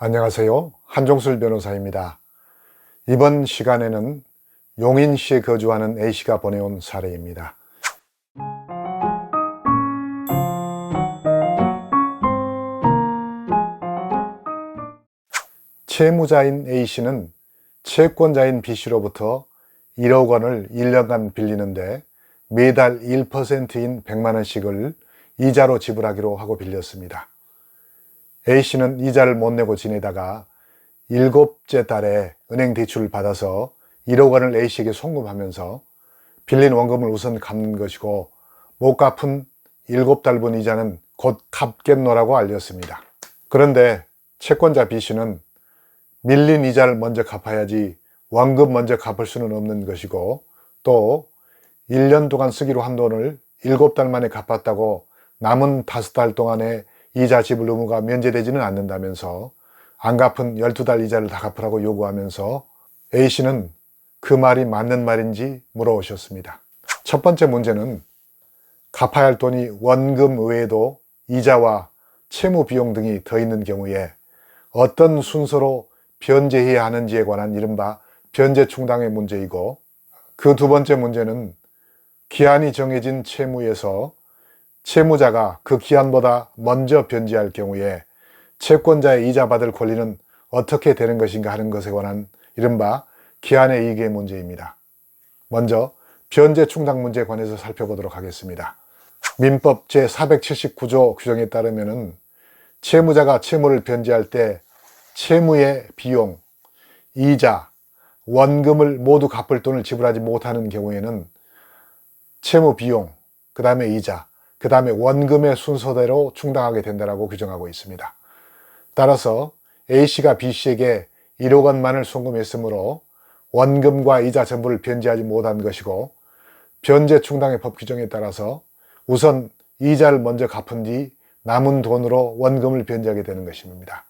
안녕하세요. 한종술 변호사입니다. 이번 시간에는 용인시에 거주하는 A씨가 보내온 사례입니다. 채무자인 A씨는 채권자인 B씨로부터 1억 원을 1년간 빌리는데 매달 1%인 100만 원씩을 이자로 지불하기로 하고 빌렸습니다. A씨는 이자를 못 내고 지내다가 7째 달에 은행 대출을 받아서 1억 원을 A씨에게 송금하면서 빌린 원금을 우선 갚는 것이고 못 갚은 7달분 이자는 곧 갚겠노라고 알렸습니다. 그런데 채권자 B씨는 밀린 이자를 먼저 갚아야지 원금 먼저 갚을 수는 없는 것이고 또 1년 동안 쓰기로 한 돈을 7달 만에 갚았다고 남은 5달 동안에 이자 지불 의무가 면제되지는 않는다면서 안 갚은 12달 이자를 다 갚으라고 요구하면서 A씨는 그 말이 맞는 말인지 물어오셨습니다. 첫 번째 문제는 갚아야 할 돈이 원금 외에도 이자와 채무 비용 등이 더 있는 경우에 어떤 순서로 변제해야 하는지에 관한 이른바 변제 충당의 문제이고, 그 두 번째 문제는 기한이 정해진 채무에서 채무자가 그 기한보다 먼저 변제할 경우에 채권자의 이자 받을 권리는 어떻게 되는 것인가 하는 것에 관한 이른바 기한의 이익의 문제입니다. 먼저 변제 충당 문제에 관해서 살펴보도록 하겠습니다. 민법 제479조 규정에 따르면 채무자가 채무를 변제할 때 채무의 비용, 이자, 원금을 모두 갚을 돈을 지불하지 못하는 경우에는 채무 비용, 그 다음에 이자, 그 다음에 원금의 순서대로 충당하게 된다고 규정하고 있습니다. 따라서 A씨가 B씨에게 1억 원만을 송금했으므로 원금과 이자 전부를 변제하지 못한 것이고, 변제 충당의 법 규정에 따라서 우선 이자를 먼저 갚은 뒤 남은 돈으로 원금을 변제하게 되는 것입니다.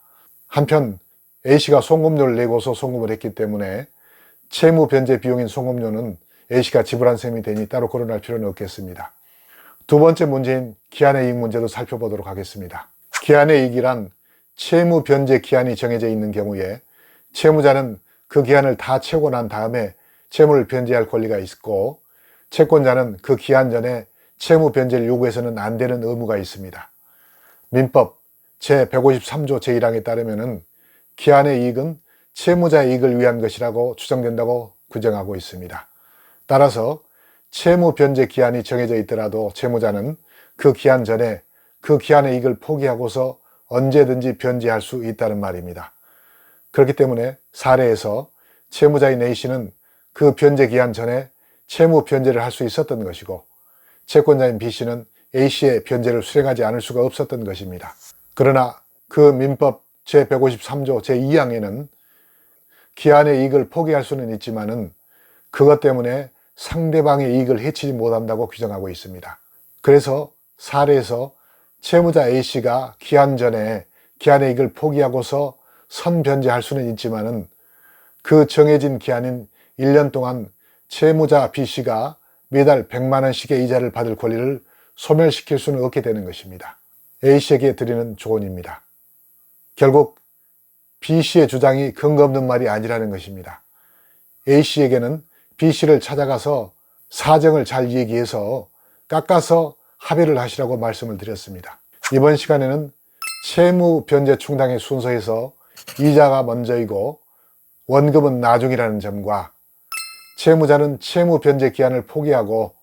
한편 A씨가 송금료를 내고서 송금을 했기 때문에 채무 변제 비용인 송금료는 A씨가 지불한 셈이 되니 따로 거론할 필요는 없겠습니다. 두 번째 문제인 기한의 이익 문제도 살펴보도록 하겠습니다. 기한의 이익이란 채무 변제 기한이 정해져 있는 경우에 채무자는 그 기한을 다 채우고 난 다음에 채무를 변제할 권리가 있고, 채권자는 그 기한 전에 채무 변제를 요구해서는 안 되는 의무가 있습니다. 민법 제153조 제1항에 따르면 기한의 이익은 채무자의 이익을 위한 것이라고 추정된다고 규정하고 있습니다. 따라서 채무 변제 기한이 정해져 있더라도 채무자는 그 기한 전에 그 기한의 이익을 포기하고서 언제든지 변제할 수 있다는 말입니다. 그렇기 때문에 사례에서 채무자인 A씨는 그 변제 기한 전에 채무 변제를 할 수 있었던 것이고, 채권자인 B씨는 A씨의 변제를 수행하지 않을 수가 없었던 것입니다. 그러나 그 민법 제153조 제2항에는 기한의 이익을 포기할 수는 있지만은 그것 때문에 상대방의 이익을 해치지 못한다고 규정하고 있습니다. 그래서 사례에서 채무자 A씨가 기한 전에 기한의 이익을 포기하고서 선변제할 수는 있지만은 그 정해진 기한인 1년 동안 채무자 B씨가 매달 100만 원씩의 이자를 받을 권리를 소멸시킬 수는 없게 되는 것입니다. A씨에게 드리는 조언입니다. 결국 B씨의 주장이 근거 없는 말이 아니라는 것입니다. A씨에게는 B씨를 찾아가서 사정을 잘 얘기해서 깎아서 합의를 하시라고 말씀을 드렸습니다. 이번 시간에는 채무 변제 충당의 순서에서 이자가 먼저이고 원금은 나중이라는 점과 채무자는 채무 변제 기한을 포기하고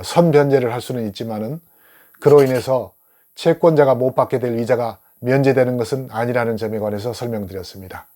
선변제를 할 수는 있지만은 그로 인해서 채권자가 못 받게 될 이자가 면제되는 것은 아니라는 점에 관해서 설명드렸습니다.